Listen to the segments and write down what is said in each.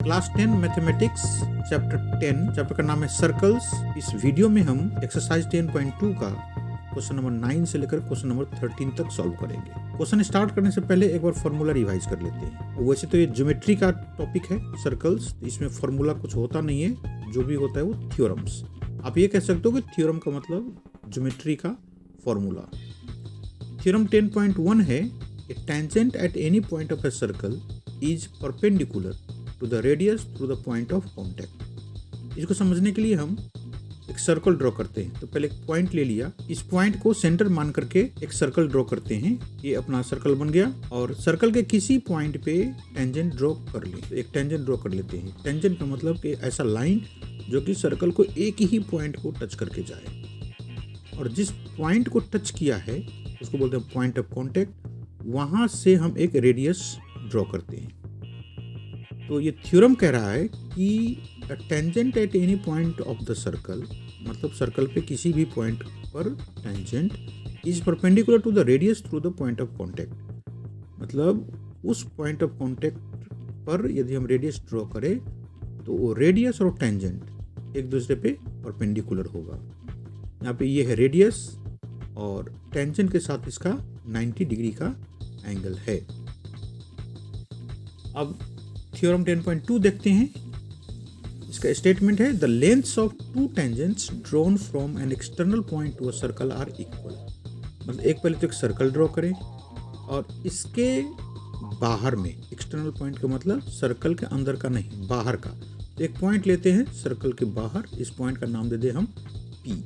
Class 10 mathematics chapter का नाम है सर्कल्स। इस वीडियो में हम एक्सरसाइज 10.2 का क्वेश्चन नंबर 9 से लेकर क्वेश्चन नंबर 13 तक सॉल्व करेंगे। क्वेश्चन स्टार्ट करने से पहले एक बार फॉर्मूला रिवाइज कर लेते हैं। वैसे तो ये ज्योमेट्री का टॉपिक है सर्कल्स, इसमें फॉर्मूला कुछ होता नहीं है, जो भी होता है वो थ्योरम्स। आप ये कह सकते हो कि थ्योरम का मतलब ज्योमेट्री का फॉर्मूला। थ्योरम 10.1 है, a tangent at any point of a circle is perpendicular to the radius through the point of contact. इसको समझने के लिए हम एक सर्कल ड्रॉ करते हैं। तो पहले एक पॉइंट ले लिया, इस पॉइंट को सेंटर मान करके एक सर्कल ड्रॉ करते हैं। ये अपना सर्कल बन गया और सर्कल के किसी पॉइंट पे टेंजेंट ड्रॉ कर ले। तो एक टेंजेंट ड्रॉ कर लेते हैं। टेंजेंट का मतलब कि ऐसा लाइन जो कि सर्कल को एक ही पॉइंट को टच करके जाए, और जिस पॉइंट को टच किया है उसको बोलते हैं पॉइंट ऑफ कॉन्टैक्ट। वहां से हम एक रेडियस ड्रॉ करते हैं। तो ये थ्योरम कह रहा है कि tangent at any point of the circle, मतलब सर्कल पे किसी भी पॉइंट पर tangent is perpendicular to the radius through the point of contact. मतलब उस पॉइंट ऑफ कॉन्टैक्ट पर यदि हम रेडियस ड्रॉ करें तो वो रेडियस और टेंजेंट एक दूसरे पे परपेंडिकुलर होगा। यहाँ पे ये है रेडियस और टेंजेंट के साथ इसका 90 डिग्री का एंगल है। अब थ्योरम 10.2 देखते हैं। इसका स्टेटमेंट है, the lengths of two tangents drawn from an external point to a circle are equal. मतलब एक पहले तो एक सर्कल ड्रॉ करें और इसके बाहर में, एक्सटर्नल पॉइंट का मतलब सर्कल के अंदर का नहीं, बाहर का। तो एक पॉइंट लेते हैं सर्कल के बाहर, इस पॉइंट का नाम दे दें हम P,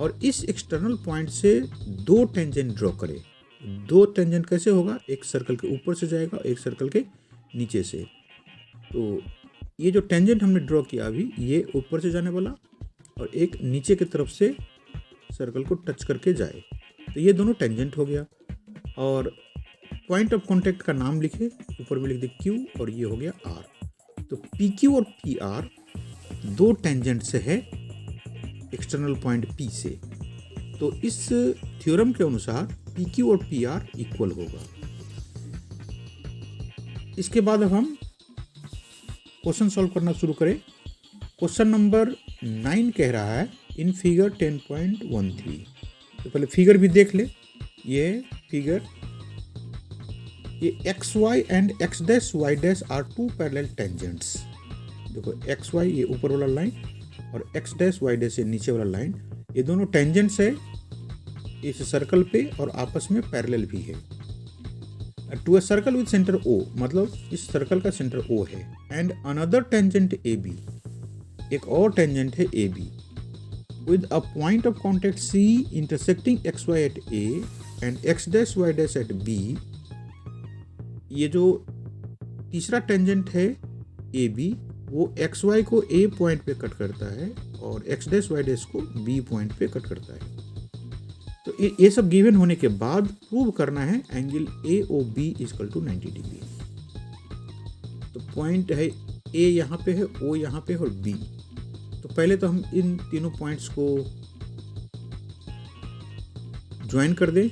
और इस एक्सटर्नल पॉइंट से दो टेंजेंट ड्रॉ करें। दो टेंजेंट कैसे होगा, एक सर्कल के ऊपर से जाएगा, एक सर्कल के नीचे से। तो ये जो टेंजेंट हमने ड्रॉ किया अभी, ये ऊपर से जाने वाला और एक नीचे की तरफ से सर्कल को टच करके जाए, तो ये दोनों टेंजेंट हो गया। और पॉइंट ऑफ कॉन्टैक्ट का नाम लिखे, ऊपर में लिख दे Q और ये हो गया R। तो PQ और PR दो टेंजेंट से है एक्सटर्नल पॉइंट P से। तो इस थ्योरम के अनुसार PQ और PR इक्वल होगा। इसके बाद अब हम क्वेश्चन सॉल्व करना शुरू करें। क्वेश्चन नंबर 9 कह रहा है, इन फिगर 10.13। तो पहले फिगर भी देख ले। ये फिगर, ये X Y and X dash Y dash are two parallel tangents. देखो एक्स वाई ये ऊपर वाला लाइन और एक्स डैश वाई डैश ये नीचे वाला लाइन, ये दोनों टेंजेंट्स है इस सर्कल पे और आपस में पैरेलल भी है। To a circle with centre O, मतलब इस सर्कल का सेंटर O है। एंड अनदर टेंजेंट AB, एक और टेंजेंट है AB, with a point of contact C intersecting XY at A and X dash Y dash at B। ये जो तीसरा टेंजेंट है AB, वो XY को A पॉइंट पे कट करता है और X डैश Y डैश को B पॉइंट पे कट करता है। तो ये सब गिवन होने के बाद प्रूव करना है angle AOB equal to 90 degree. तो पॉइंट है A यहाँ पे है, O यहाँ पे है और B। तो पहले तो हम इन तीनों पॉइंट्स को ज्वाइन कर दें।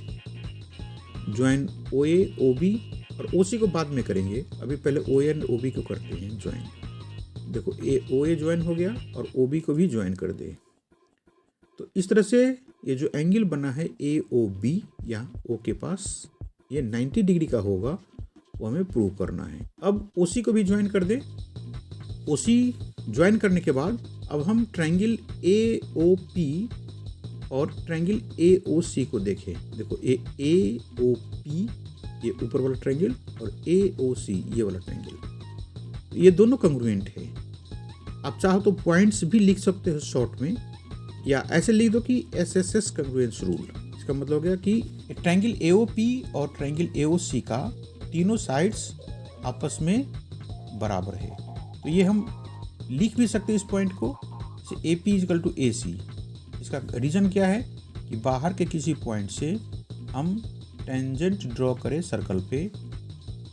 ज्वाइन OA OB और OC को बाद में करेंगे, अभी पहले OA एंड OB को करते हैं ज्वाइन। देखो OA ज्वाइन हो गया और OB को भी ज्वाइन कर दे। तो इस तरह से ये जो एंगल बना है AOB यहाँ O के पास, ये 90 डिग्री का होगा, वो हमें प्रूव करना है। अब OC को भी ज्वाइन कर दे। OC ज्वाइन करने के बाद अब हम ट्रायंगल AOP और ट्रायंगल AOC को देखें। देखो AOP ये ऊपर वाला ट्रायंगल और AOC ये वाला ट्रायंगल, ये दोनों कंग्रुएंट है। आप चाहो तो पॉइंट्स भी लिख सकते हो शॉर्ट में, या ऐसे लिख दो कि SSS कंग्रुएंस रूल। इसका मतलब हो गया कि ट्रायंगल AOP और ट्रायंगल AOC का तीनों साइड्स आपस में बराबर है। तो ये हम लिख भी सकते हैं इस पॉइंट को, जैसे AP इक्वल टू AC। इसका रीज़न क्या है कि बाहर के किसी पॉइंट से हम टेंजेंट ड्रॉ करें सर्कल पे,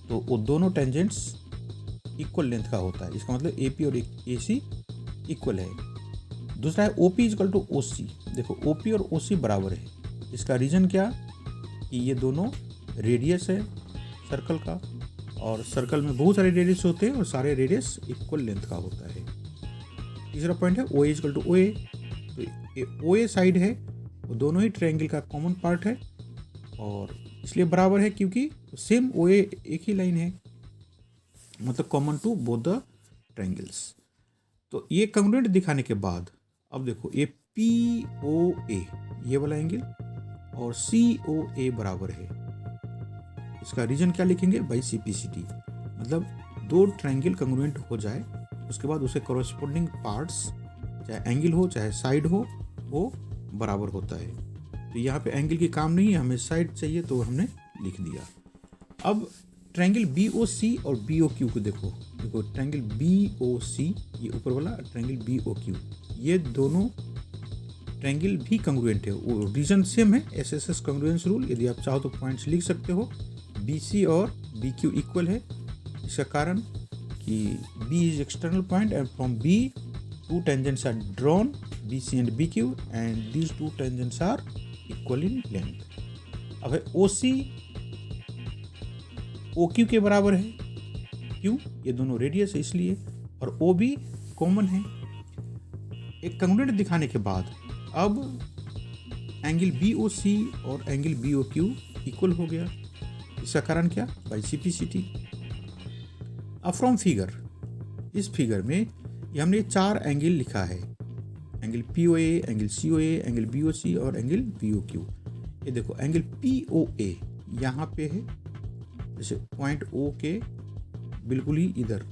तो वो दोनों टेंजेंट्स इक्वल लेंथ का होता है। इसका मतलब AP और AC इक्वल है। दूसरा है OP इक्वल टू OC। देखो OP और OC बराबर है। इसका रीज़न क्या कि ये दोनों रेडियस है सर्कल का और सर्कल में बहुत सारे रेडियस होते हैं और सारे रेडियस इक्वल लेंथ का होता है। तीसरा पॉइंट है ओ ए इक्वल टू ओ ए। तो ये ओ ए साइड है वो दोनों ही ट्रायंगल का कॉमन पार्ट है और इसलिए बराबर है क्योंकि सेम ओ ए एक ही लाइन है, मतलब common to both the triangles. तो ये कंग्रुएंट दिखाने के बाद अब देखो ये पी ओ ए ये वाला एंगल और सी ओ ए बराबर है, इसका रीजन क्या लिखेंगे by C P C T, मतलब दो ट्रायंगल कंग्रुएंट हो जाए उसके बाद उसे कॉरस्पॉन्डिंग पार्ट्स चाहे एंगल हो चाहे साइड हो वो बराबर होता है। तो यहाँ पे एंगल की काम नहीं है, हमें साइड चाहिए तो हमने लिख दिया। अब ट्रायंगल बी ओ सी और बी ओ क्यू को देखो, ट्रायंगल बी ओ सी ये ऊपर वाला, ट्रायंगल बी ओ क्यू ये दोनों ट्रायंगल भी कंग्रुएंट है, वो रीजन सेम है, एस एस एस कंग्रुएंस रूल। यदि आप चाहो तो पॉइंट्स लिख सकते हो, बी सी और बी क्यू इक्वल है। इसका कारण कि B is external point and from B two tangents are drawn, B C and B Q, and these two tangents are equal in length. अब है ओ सी ओ क्यू के बराबर है, क्यों? ये दोनों रेडियस है इसलिए, और ओ भी कॉमन है। एक कंग्रुएंट दिखाने के बाद अब एंगल बी ओ सी और angle B O Q equal हो गया। इसका कारण क्या? By C P C T. अब फ्रॉम फिगर, इस फिगर में ये हमने चार एंगल लिखा है, angle P O A, angle C O A, angle B O C और एंगल बी ओ क्यू। ये देखो एंगल पी ओ ए यहाँ पे है, जैसे पॉइंट ओ के बिल्कुल ही इधर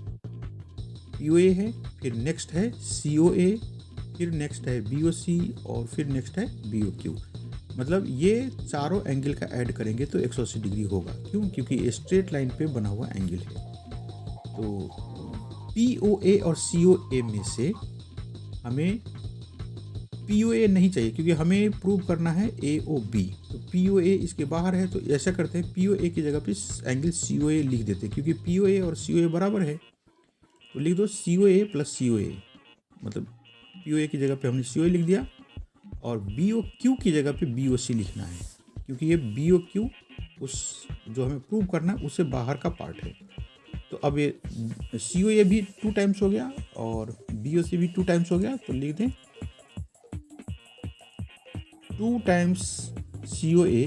पी ओ ए है, फिर नेक्स्ट है सी ओ ए, फिर नेक्स्ट है बी ओ सी और फिर नेक्स्ट है बी ओ क्यू। मतलब ये चारों एंगल का ऐड करेंगे तो 180 डिग्री होगा। क्यों? क्योंकि ये स्ट्रेट लाइन पे बना हुआ एंगल है। तो पी ओ ए और सी ओ ए में से हमें पी ओ ए नहीं चाहिए क्योंकि हमें प्रूव करना है ए ओ बी। तो पी ओ ए इसके बाहर है, तो ऐसा करते हैं पी ओ ए की जगह पे एंगल सी ओ ए लिख देते हैं, क्योंकि पी ओ ए और सी ओ ए बराबर है। तो लिख दो सी ओ ए प्लस सी ओ ए, मतलब पी ओ ए की जगह पे हमने सी ओ ए लिख दिया और बी ओ क्यू की जगह पे बी ओ सी लिखना है, क्योंकि ये बी ओ क्यू उस जो हमें प्रूव करना है उससे बाहर का पार्ट है। तो अब ये सी ओ ए भी 2 टाइम्स हो गया और बी ओ सी भी 2 टाइम्स हो गया, तो लिख दें 2 times C O A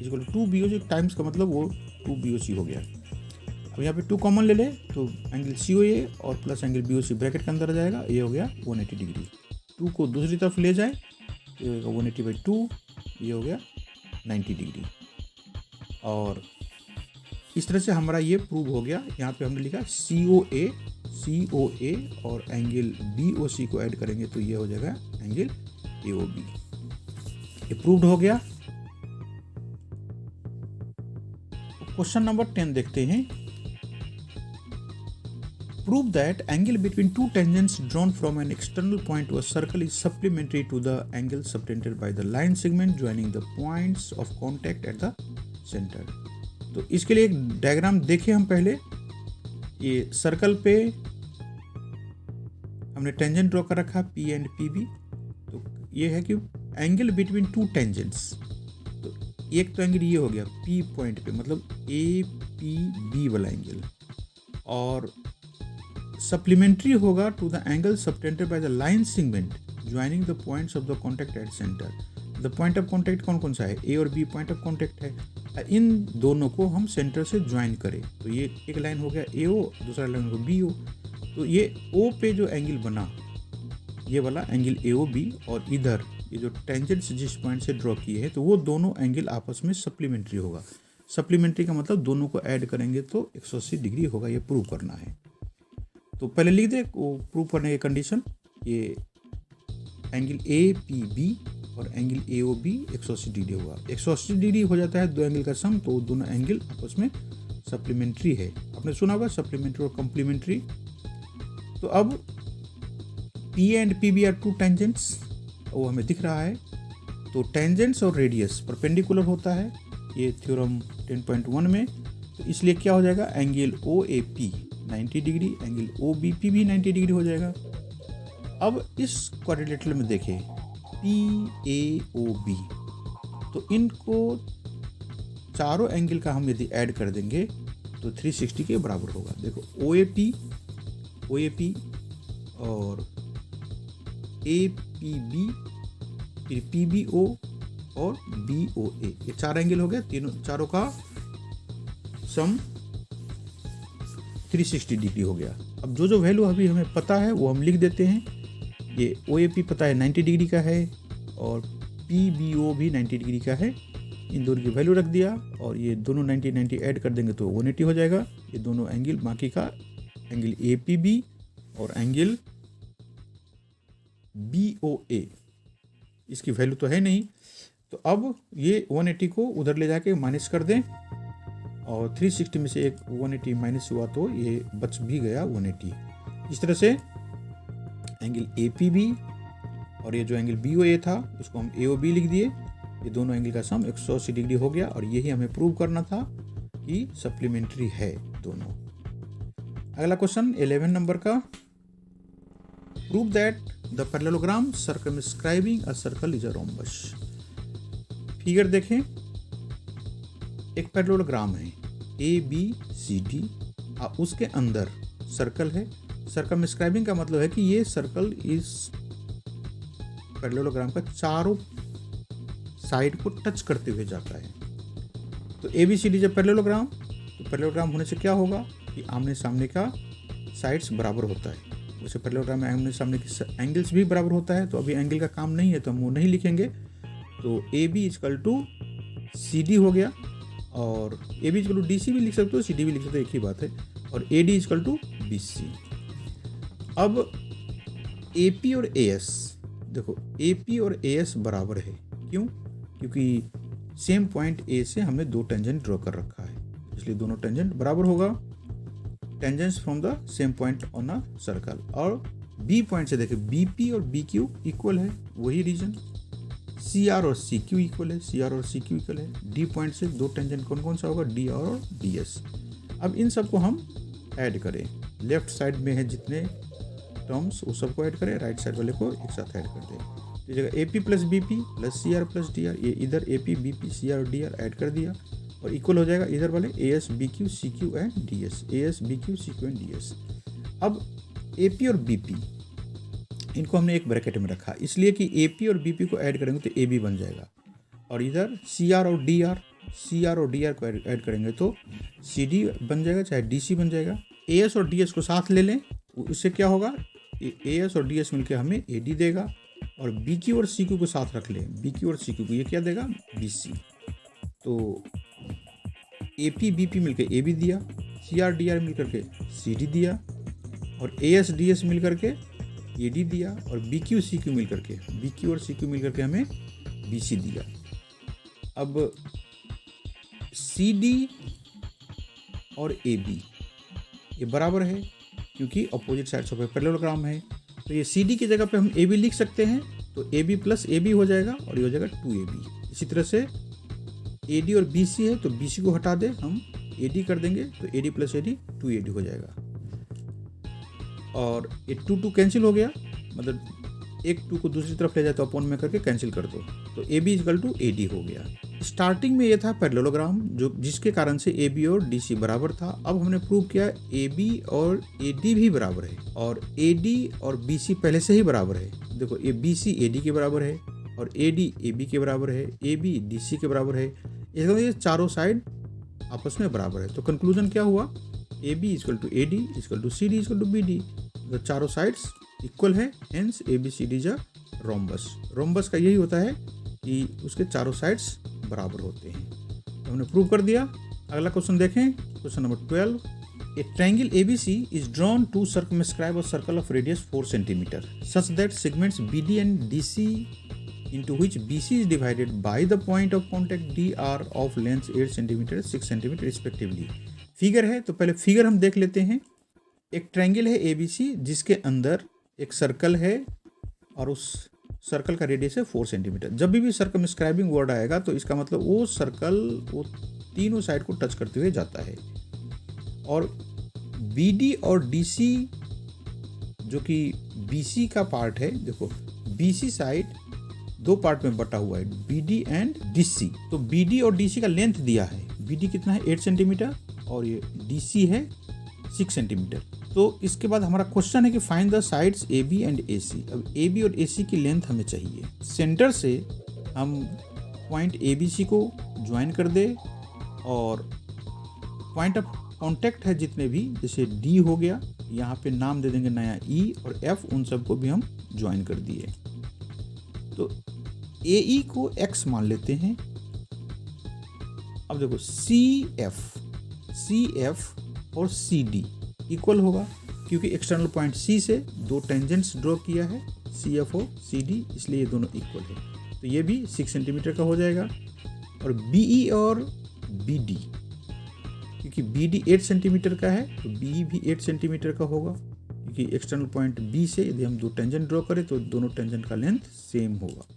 equal to 2 B O C times का मतलब वो 2 बी ओ सी हो गया। अब यहाँ पे 2 कॉमन ले ले तो एंगल सी ओ ए और प्लस एंगल बी ओ सी ब्रैकेट के अंदर आ जाएगा, ये हो गया 180 डिग्री। 2 को दूसरी तरफ ले जाए तो ये होगा 180/2, ये हो गया 90 डिग्री। और इस तरह से हमारा ये प्रूव हो गया। यहाँ पे हमने लिखा सी ओ ए और एंगल बी ओ सी को ऐड करेंगे तो ये हो जाएगा एंगल ए ओ बी। ये प्रूव्ड हो गया। क्वेश्चन नंबर 10 देखते हैं। Prove that angle between two tangents drawn from an external point to a circle is supplementary to the angle subtended by the line segment joining the points of contact at the center। तो इसके लिए एक diagram देखें हम पहले। ये circle पे हमने टेंजेंट ड्रॉ कर रखा पी एंड पी बी। तो ये है कि एंगल बिटवीन टू टेंजेंट्स, तो एक तो एंगल ये हो गया पी पॉइंट पे, मतलब ए पी बी वाला एंगल, और सप्लीमेंट्री होगा to the angle subtended by the line segment joining the points of the contact at centre. The point of contact कौन कौन सा है? ए और बी पॉइंट ऑफ कॉन्टैक्ट है। इन दोनों को हम सेंटर से ज्वाइन करें तो ये एक लाइन हो गया ए ओ, दूसरा लाइन हो गया बी ओ। तो ये ओ पे जो एंगल बना ये वाला एंगल ए ओ बी, और इधर ये जो टेंजेंट्स जिस पॉइंट से ड्रॉ किए हैं तो वो दोनों एंगल आपस में सप्लीमेंट्री होगा। सप्लीमेंट्री का मतलब दोनों को ऐड करेंगे तो 180 डिग्री होगा, ये प्रूव करना है। तो पहले लिख दे वो प्रूव करने की कंडीशन, ये एंगल ए पी बी और angle A O B 180 degree होगा। 180 डिग्री हो जाता है दो एंगल का सम, तो दोनों एंगल आपस में सप्लीमेंट्री है। आपने सुना होगा सप्लीमेंट्री और कॉम्प्लीमेंट्री। तो अब P and P B are two tangents, वो हमें दिख रहा है। तो टेंजेंट्स और रेडियस परपेंडिकुलर होता है ये थ्योरम 10.1 में। तो इसलिए क्या हो जाएगा, angle O A P 90 degree, angle O B P भी 90 डिग्री हो जाएगा। अब इस क्वाड्रिलेटरल में देखें पी ए ओ बी, तो इनको चारों एंगल का हम यदि ऐड कर देंगे तो 360 के बराबर होगा। देखो OAP और APB, फिर PBO और BOA, ये 4 एंगल हो गया। चारों का सम 360 डिग्री हो गया। अब जो वैल्यू अभी हमें पता है वो हम लिख देते हैं। ये OAP पता है 90 डिग्री का है और PBO भी 90 डिग्री का है। इन दोनों की वैल्यू रख दिया और ये दोनों 90 ऐड कर देंगे तो 180 हो जाएगा। ये दोनों एंगल बाकी का एंगल APB और एंगल BOA, इसकी वैल्यू तो है नहीं, तो अब ये 180 को उधर ले जाके माइनस कर दें और 360 में से एक 180 माइनस हुआ तो ये बच भी गया 180। इस तरह से एंगल APB और ये जो एंगल BOA था उसको हम AOB लिख दिए। ये दोनों एंगल का सम 180 डिग्री हो गया और यही हमें प्रूव करना था कि सप्लीमेंट्री है दोनों। अगला क्वेश्चन 11 नंबर का, prove that the parallelogram circumscribing a circle is a rhombus. Figure देखें, एक पैरेललोग्राम है ABCD और उसके अंदर सर्कल है। सर्कमस्क्राइबिंग का मतलब है कि ये सर्कल इस पैरेललोग्राम का चारों साइड को टच करते हुए जाता है। तो ABCD जब पैरेललोग्राम, तो पैरेललोग्राम होने से क्या होगा कि आमने सामने का साइड्स बराबर होता है। वैसे पैरेललोग्राम में आमने सामने के एंगल्स भी बराबर होता है, तो अभी एंगल का काम नहीं है तो हम वो नहीं लिखेंगे। तो AB इक्वल टू CD हो गया और AB इक्वल टू DC भी लिख सकते हो, CD भी लिख सकते हो, एक ही बात है। और AD इक्वल टू BC। अब AP और AS, देखो AP और AS बराबर है। क्यों? क्योंकि सेम पॉइंट A से हमने 2 टेंजेंट ड्रॉ कर रखा है, इसलिए दोनों टेंजेंट बराबर होगा। Tangents from the same point on a circle. और B पॉइंट से देखें, BP और BQ इक्वल है, वही रीजन। CR और CQ इक्वल है, CR और CQ इक्वल है। D पॉइंट से 2 टेंजेंट कौन कौन सा होगा, DR और DS। अब इन सबको हम ऐड करें, लेफ्ट साइड में है जितने टर्म्स वो सबको ऐड करें, राइट साइड वाले को एक साथ ऐड कर दें। तो जगह AP plus BP plus CR plus DR, ये इधर AP BP CR और DR ऐड कर दिया और इक्वल हो जाएगा इधर वाले AS BQ CQ and DS, AS BQ CQ and DS। अब AP और BP इनको हमने एक ब्रैकेट में रखा, इसलिए कि AP और BP को ऐड करेंगे तो AB बन जाएगा और इधर CR और DR को ऐड करेंगे तो CD बन जाएगा, चाहे DC बन जाएगा। AS और DS को साथ ले लें, उससे क्या होगा, AS और DS मिलकर हमें AD देगा और BQ और CQ को साथ रख लें, BQ और CQ को ये क्या देगा, BC। तो AP BP मिलकर AB दिया, CR DR मिलकर के CD दिया और AS DS मिलकर के AD दिया और BQ CQ मिलकर के हमें BC दिया। अब CD और AB ये बराबर है क्योंकि opposite sides of a parallelogram है, तो ये CD की जगह पे हम AB लिख सकते हैं, तो AB प्लस AB हो जाएगा और ये हो जाएगा 2AB। इसी तरह से AD और BC है तो BC को हटा दे, हम AD कर देंगे तो AD प्लस AD 2AD हो जाएगा और ये 2 कैंसिल हो गया, मतलब एक 2 को दूसरी तरफ ले जाए तो अपॉन में करके कैंसिल कर दो, तो AB इक्वल टू AD हो गया। स्टार्टिंग में ये था पैरेललोग्राम जो जिसके कारण से AB और DC बराबर था। अब हमने प्रूव किया AB और AD भी बराबर है और AD और BC पहले से ही बराबर है। देखो ये BC AD के बराबर है और AD AB के बराबर है, AB DC के बराबर है, इसका मतलब ये चारों साइड आपस में बराबर है। तो कंक्लूजन क्या हुआ, AB equal to AD equal to CD equal to BD, तो चारों साइड्स इक्वल है, hence ABCD is a rhombus. Rhombus का यही होता है कि उसके चारों साइड्स बराबर होते हैं। तो हमने प्रूव कर दिया। अगला क्वेश्चन देखें, question number 12। A triangle ABC is drawn to circumscribe a circle of radius 4 cm such that segments BD and DC into which BC is divided by the point of contact D are of length 8 cm 6 cm respectively। Figure है तो पहले figure हम देख लेते हैं। एक triangle है ABC जिसके अंदर एक सर्कल है और उस सर्कल का रेडियस है 4 सेंटीमीटर। जब भी सर्कमस्क्राइबिंग वर्ड आएगा तो इसका मतलब वो सर्कल वो तीनों साइड को टच करते हुए जाता है। और BD और DC जो कि BC का पार्ट है, देखो BC साइड 2 पार्ट में बटा हुआ है, BD एंड DC। तो BD और DC का लेंथ दिया है, BD कितना है 8 सेंटीमीटर और ये DC है 6 सेंटीमीटर। तो इसके बाद हमारा क्वेश्चन है कि find the sides AB and AC। अब AB और AC की लेंथ हमें चाहिए। सेंटर से हम पॉइंट ABC को ज्वाइन कर दे और पॉइंट ऑफ कांटेक्ट है जितने भी, जैसे D हो गया, यहाँ पे नाम दे देंगे नया E और F, उन सबको भी हम ज्वाइन कर दिए। तो AE को X मान लेते हैं। अब देखो CF और CD इक्वल होगा, क्योंकि एक्सटर्नल पॉइंट C से दो टेंजेंट्स ड्रॉ किया है, CF और CD, इसलिए ये दोनों इक्वल है। तो ये भी 6 सेंटीमीटर का हो जाएगा। और BE और BD, क्योंकि BD 8 सेंटीमीटर का है तो BE भी 8 सेंटीमीटर का होगा, क्योंकि एक्सटर्नल पॉइंट B से यदि हम दो टेंजेंट ड्रॉ करें तो दोनों टेंजेंट का लेंथ सेम होगा।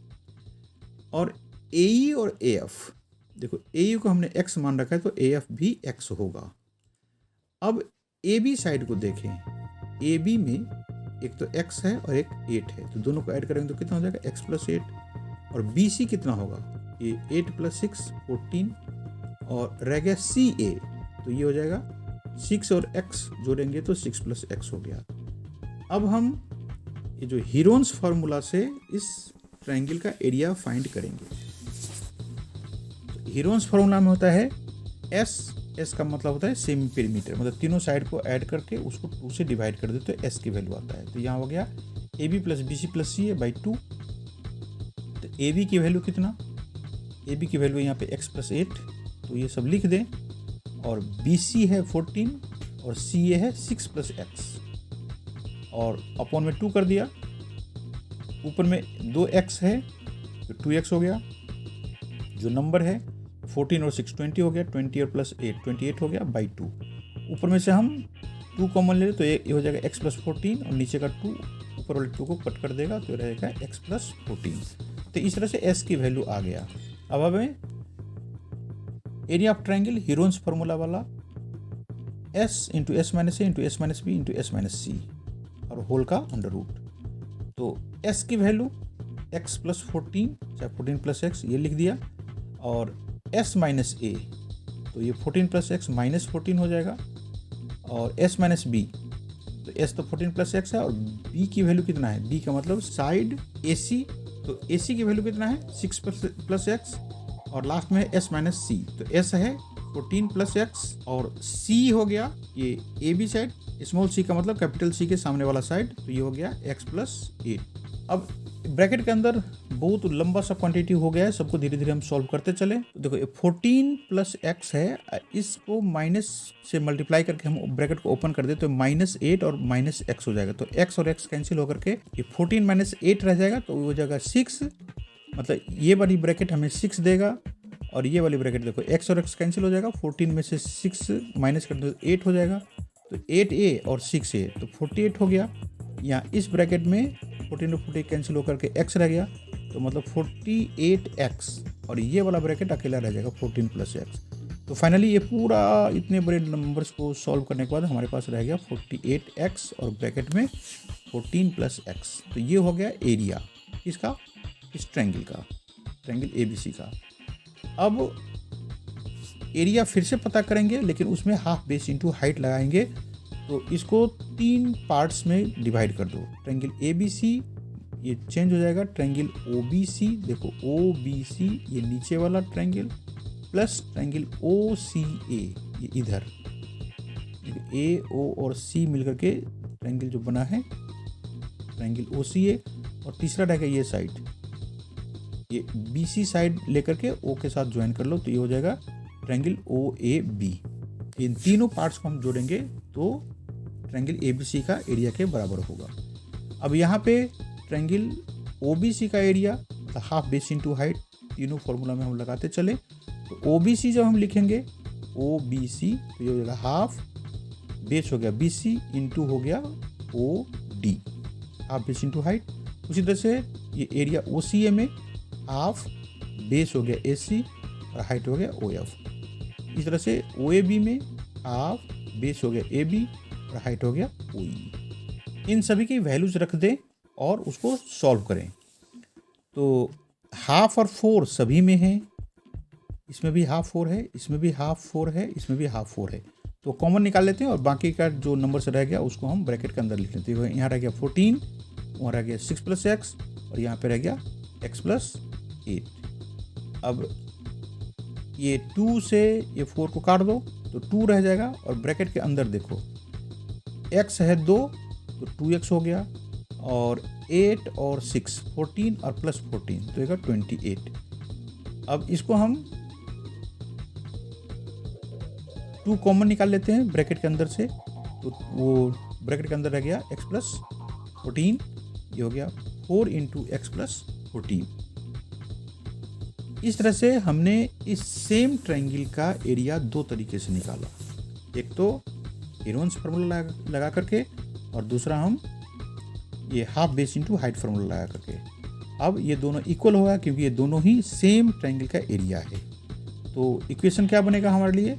और AE और AF, देखो AE को हमने X मान रखा है तो AF भी X होगा। अब AB साइड को देखें, AB में एक तो X है और एक 8 है, तो दोनों को ऐड करेंगे तो कितना हो जाएगा X + 8। और BC कितना होगा, ये 8 + 6 14, और रह गया CA, तो ये हो जाएगा 6 और X जोड़ेंगे तो 6 + X हो गया। अब हम ये जो हीरोन्स फार्मूला से इस ट्रायंगल का एरिया फाइंड करेंगे। हीरोन्स फार्मूला में होता है S का मतलब होता है सेमी पेरीमीटर, मतलब तीनों साइड को ऐड करके उसको 2 से डिवाइड कर दे तो S की वैल्यू आता है। तो यहाँ हो गया AB + BC + CA / 2। तो AB की वैल्यू कितना, AB की वैल्यू यहाँ पे X + 8, तो ये सब लिख दें। और BC है 14 और CA है 6 + X, और अपॉन में 2 कर दिया। ऊपर में 2x है तो 2x हो गया, जो नंबर है 14 और 6 20 हो गया, 20 और +8 28 हो गया / 2। ऊपर में से हम 2 कॉमन ले लें तो ये हो जाएगा x + 14, और नीचे का 2 ऊपर वाले 2 को कट कर देगा तो रहेगा x + 14। तो इस तरह से s की वैल्यू आ गया। अब हमें area of triangle Heron's formula वाला S × S - A × S - B × S - C और होल का अंडर रूट। तो S की वैल्यू x + 14 चाहे 14 + x ये लिख दिया, और S - A तो ये 14 + x -14 हो जाएगा, और S - B तो S तो 14 + x है, और B की वैल्यू कितना है, B का मतलब साइड AC, तो AC की वैल्यू कितना है 6 + x, और लास्ट में S - C, तो S है 14 + x, और C हो गया ये AB साइड, स्मॉल c का मतलब कैपिटल C के सामने वाला साइड, तो ये हो गया x + 8। अब ब्रैकेट के अंदर बहुत लंबा सा क्वांटिटी हो गया है, सबको धीरे धीरे हम सॉल्व करते चले। तो देखो ये 14 + x है, इसको माइनस से मल्टीप्लाई करके हम ब्रैकेट को ओपन कर दे तो -8 और -x हो जाएगा, तो x और x कैंसिल होकर के ये 14 - 8 रह जाएगा, तो हो जाएगा 6, मतलब ये वाली ब्रैकेट हमें 6 देगा, और ये वाली ब्रैकेट देखो x और x कैंसिल हो जाएगा, 14 में से 6 माइनस कर दो 8 हो जाएगा, तो 8a और 6a तो 48 हो गया। यहाँ इस ब्रैकेट में 14 और 40 कैंसिल होकर के x रह गया, तो मतलब 48x, और ये वाला ब्रैकेट अकेला रह जाएगा 14 + x। तो फाइनली ये पूरा इतने बड़े नंबर्स को सॉल्व करने के बाद हमारे पास रह गया 48x और ब्रैकेट में 14 + x। तो ये हो गया एरिया इसका, इस ट्रायंगल का, ट्रायंगल ABC का। अब एरिया फिर से पता करेंगे, लेकिन उसमें हाफ बेस इंटू हाइट लगाएंगे, तो इसको 3 पार्ट्स में डिवाइड कर दो। ट्रायंगल ABC ये चेंज हो जाएगा, ट्रायंगल OBC, देखो OBC ये नीचे वाला ट्रायंगल, प्लस ट्रायंगल OCA ये इधर, A O और C मिलकर के ट्रायंगल जो बना है ट्रायंगल OCA, और तीसरा रहेगा ये साइड, ये BC साइड लेकर के O के साथ ज्वाइन कर लो, तो ये हो जाएगा ट्रायंगल OAB। इन तीनों पार्ट्स को हम जोड़ेंगे तो ट्रायंगल ABC का एरिया के बराबर होगा। अब यहाँ पे ट्रायंगल OBC का एरिया मतलब हाफ बेस इंटू हाइट, तीनों फॉर्मूला में हम लगाते चले, तो OBC जब हम लिखेंगे OBC तो ये हो जाएगा हाफ बेस हो गया BC इंटू हो गया OD, half base into height. उसी तरह से ये एरिया OCA में हाफ बेस हो गया AC और हाइट हो गया OF। इस तरह से OAB में हाफ बेस हो गया AB और हाइट हो गया OE। इन सभी की वैल्यूज रख दें और उसको सॉल्व करें। तो हाफ और 4 सभी में है, इसमें भी हाफ 4 है, इसमें भी हाफ 4 है, इसमें भी हाफ 4 है, तो कॉमन निकाल लेते हैं और बाकी का जो नंबर से रह गया उसको हम ब्रैकेट के अंदर लिख लेते हैं। यहाँ रह गया 14, वहाँ रह गया 6 + x और यहाँ पे रह गया x + 8। अब ये 2 से ये 4 को काट दो तो 2 रह जाएगा और ब्रैकेट के अंदर देखो x है 2 तो 2x हो गया और 8 और 6 14 और +14 तो ये 28। अब इसको हम 2 कॉमन निकाल लेते हैं ब्रैकेट के अंदर से, तो वो ब्रैकेट के अंदर रह गया x + 14, ये हो गया 4 × x + 14। इस तरह से हमने इस सेम ट्रायंगल का एरिया 2 तरीके से निकाला, एक तो हीरोन्स फार्मूला लगा करके और दूसरा हम ये half base into height formula लगा करके। अब ये दोनों इक्वल होगा क्योंकि ये दोनों ही सेम ट्रायंगल का एरिया है। तो इक्वेशन क्या बनेगा हमारे लिए,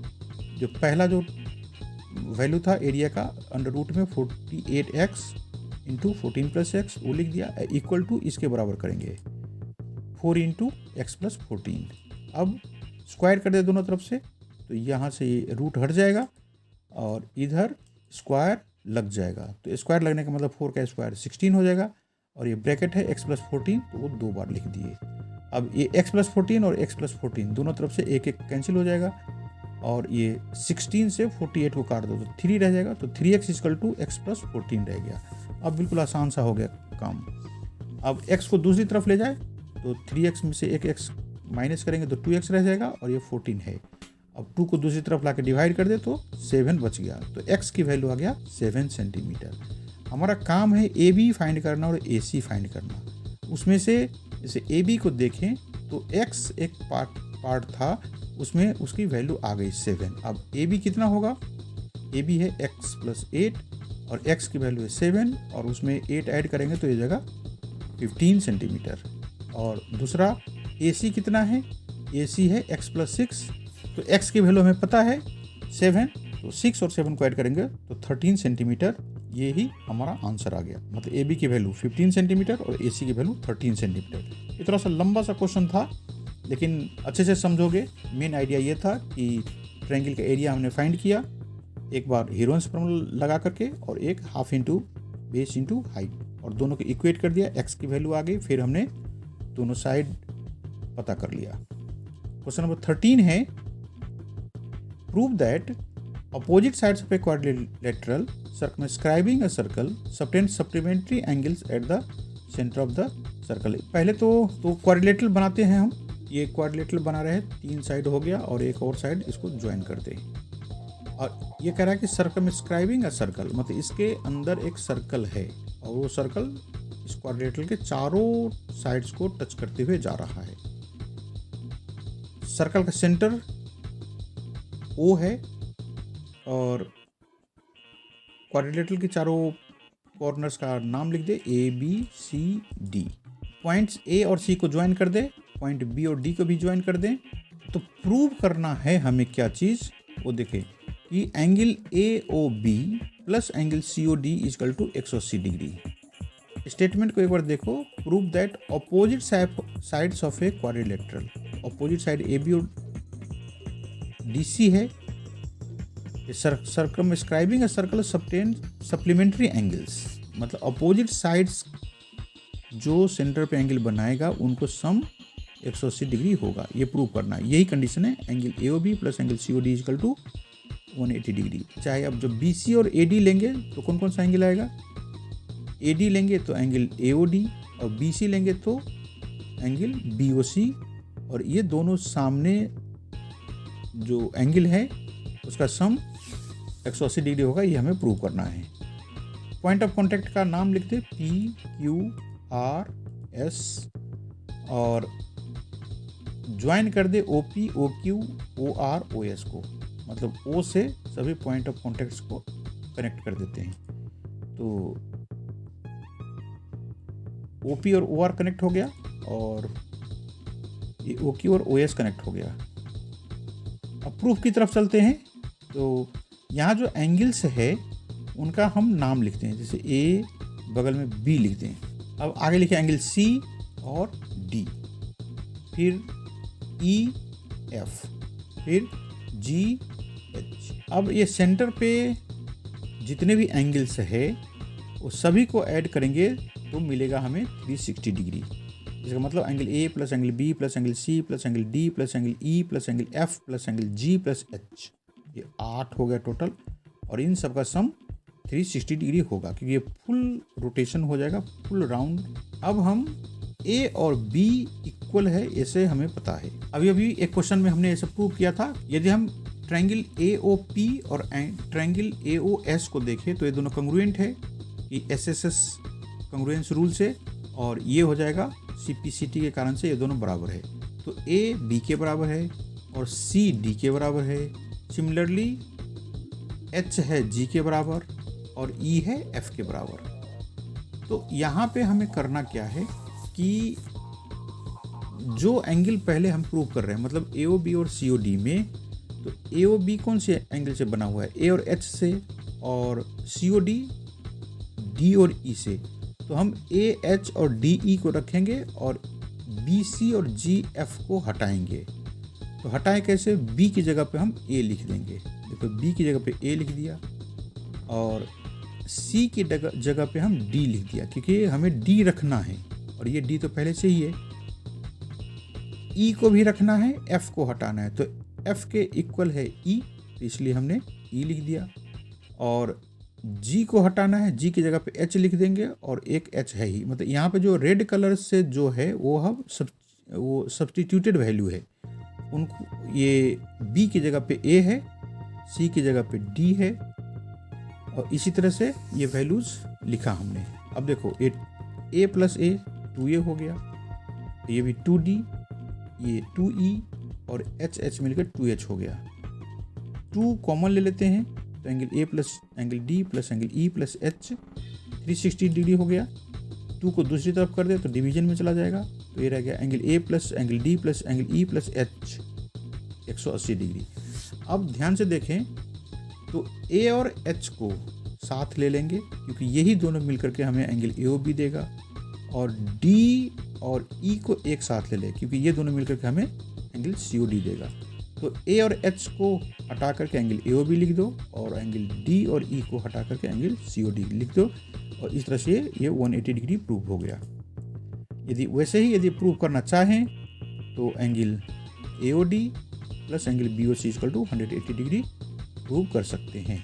जो पहला जो वैल्यू था एरिया का √ में 48x × 14 + x वो लिख दिया, इक्वल टू इसके बराबर करेंगे 4 × x + 14। अब स्क्वायर कर दे दोनों तरफ से तो यहाँ से ये रूट हट जाएगा और इधर स्क्वायर लग जाएगा, तो स्क्वायर लगने का मतलब 4 का स्क्वायर 16 हो जाएगा और ये ब्रैकेट है x + 14 तो वो 2 बार लिख दिए। अब ये x + 14 और x + 14 दोनों तरफ से एक कैंसिल हो जाएगा और ये 16 से 48 को काट दो तो 3 रह जाएगा, तो 3x = x + 14 रह गया। अब बिल्कुल आसान सा हो गया काम। अब x को दूसरी तरफ ले जाए तो 3x में से एक x माइनस करेंगे तो 2x रह जाएगा और ये 14 है। अब 2 को दूसरी तरफ ला के डिवाइड कर दे तो 7 बच गया, तो x की वैल्यू आ गया 7 सेंटीमीटर। हमारा काम है AB फाइंड करना और AC फाइंड करना। उसमें से जैसे AB को देखें तो x एक पार्ट था, उसमें उसकी वैल्यू आ गई 7। अब AB कितना होगा, AB है x + 8 और x की वैल्यू है 7 और उसमें 8 ऐड करेंगे तो ये जगह 15 सेंटीमीटर। और दूसरा AC कितना है, AC है x + 6, तो x की वैल्यू हमें पता है 7, तो 6 और 7 को ऐड करेंगे तो 13 सेंटीमीटर। ये ही हमारा आंसर आ गया, मतलब AB की वैल्यू 15 सेंटीमीटर और AC की वैल्यू 13 सेंटीमीटर। ये थोड़ा सा लंबा सा क्वेश्चन था लेकिन अच्छे से समझोगे। मेन आइडिया ये था कि ट्रायंगल का एरिया हमने फाइंड किया, एक बार हीरोन्स फार्मूला लगा करके और एक half into base into height, और दोनों को इक्वेट कर दिया, x की वैल्यू आ गई, फिर हमने दोनों साइड पता कर लिया। क्वेश्चन नंबर 13 है, prove that opposite sides of a quadrilateral circumscribing a circle subtend supplementary angles at the center of the circle। पहले तो क्वाड्रिलेटरल बनाते हैं हम, ये क्वाड्रिलेटरल बना रहे हैं, 3 साइड हो गया और एक और साइड इसको ज्वाइन करते हैं। और ये कह रहा है कि सर्कमस्क्राइबिंग अ सर्कल, मतलब इसके अंदर एक सर्कल है और वो सर्कल इस क्वाड्रिलेटरल के चारों साइड्स को टच करते हुए जा रहा है। सर्कल का सेंटर O है और क्वाड्रिलेटरल के चारों कॉर्नर्स का नाम लिख दे ABCD। पॉइंट्स A और C को ज्वाइन कर दे, पॉइंट B और D को भी ज्वाइन कर दें। तो प्रूव करना है हमें क्या चीज़, वो देखें कि angle AOB plus angle COD = 180 degree. Statement को एक बार देखो, prove that opposite sides of a quadrilateral, opposite side AB और DC है, circumscribing a circle supplementary angles, मतलब अपोजिट साइड्स जो सेंटर पे एंगल बनाएगा उनको सम 180 डिग्री होगा, ये प्रूव करना है। यही कंडीशन है, angle AOB plus angle COD = 180 degree. चाहे अब जब BC और AD लेंगे तो कौन कौन सा एंगल आएगा, AD लेंगे तो एंगल AOD और BC लेंगे तो एंगल BOC, और ये दोनों सामने जो एंगल है उसका सम 180 डिग्री होगा, ये हमें प्रूव करना है। पॉइंट ऑफ कॉन्टैक्ट का नाम लिखते PQRS और ज्वाइन कर दे OP OQ OR OS को, मतलब O से सभी पॉइंट ऑफ कॉन्टैक्ट्स को कनेक्ट कर देते हैं। तो OP और OR कनेक्ट हो गया और ये OQ और OS कनेक्ट हो गया। अब प्रूफ की तरफ चलते हैं। तो यहाँ जो एंगल्स है उनका हम नाम लिखते हैं, जैसे A बगल में B लिखते हैं। अब आगे लिखे एंगल C और D, फिर E F, फिर G एच। अब ये सेंटर पे जितने भी एंगल्स है वो सभी को ऐड करेंगे तो मिलेगा हमें 360 डिग्री। इसका मतलब angle A plus angle B plus angle C plus angle D plus angle E plus angle F plus angle G plus H, ये 8 हो गया टोटल। और इन सब का सम 360 डिग्री होगा क्योंकि ये फुल रोटेशन हो जाएगा, फुल राउंड। अब हम ए और बी इक्वल है ऐसे हमें पता है। अभी एक क्वेश्चन में हमने ऐसे प्रूव किया था। यदि हम ट्रायंगल AOP और ट्रायंगल AOS को देखें तो ये दोनों कंग्रुएंट है कि SSS कंग्रुएंस रूल से, और ये हो जाएगा CPCT के कारण से ये दोनों बराबर है। तो A B के बराबर है और C D के बराबर है। सिमिलरली H है G के बराबर और E है F के बराबर। तो यहाँ पे हमें करना क्या है कि जो एंगल पहले हम प्रूव कर रहे हैं, मतलब AOB और COD में, तो AOB कौन से एंगल से बना हुआ है? A और H से, और COD D और E से। तो हम A, H और D, E को रखेंगे और B, C और G, F को हटाएंगे। तो हटाएं कैसे? B की जगह पे हम A लिख देंगे। देखो B की जगह पे A लिख दिया और C की जगह पे हम D लिख दिया क्योंकि हमें D रखना है और ये D तो पहले से ही है। E को भी रखना है, F को हटाना है, तो F के इक्वल है E, तो इसलिए हमने E लिख दिया। और G को हटाना है, G की जगह पे H लिख देंगे और एक H है ही, मतलब यहाँ पे जो रेड कलर से जो है वो सब्स्टिट्यूटेड वैल्यू है। उनको ये B की जगह पे A है, C की जगह पे D है और इसी तरह से ये वैल्यूज लिखा हमने। अब देखो A प्लस A 2A हो गया, ये भी 2D, ये 2E और H मिलकर 2H हो गया। 2 कॉमन ले लेते हैं तो angle A plus angle D plus angle E plus H 360 degree हो गया। 2 को दूसरी तरफ कर दे तो डिवीजन में चला जाएगा, तो ये रह गया angle A plus angle D plus angle E plus H 180 degree. अब ध्यान से देखें तो A और H को साथ ले लेंगे क्योंकि यही दोनों मिलकर के हमें एंगल AOB देगा, और D और E को एक साथ ले लें क्योंकि ये दोनों मिलकर के हमें एंगल COD देगा। तो A और H को हटा करके एंगल AOB लिख दो और एंगल D और E को हटा करके एंगल COD लिख दो, और इस तरह से ये 180 डिग्री प्रूव हो गया। यदि प्रूव करना चाहें तो angle AOD plus angle BOC equal to 180 degree prove कर सकते हैं।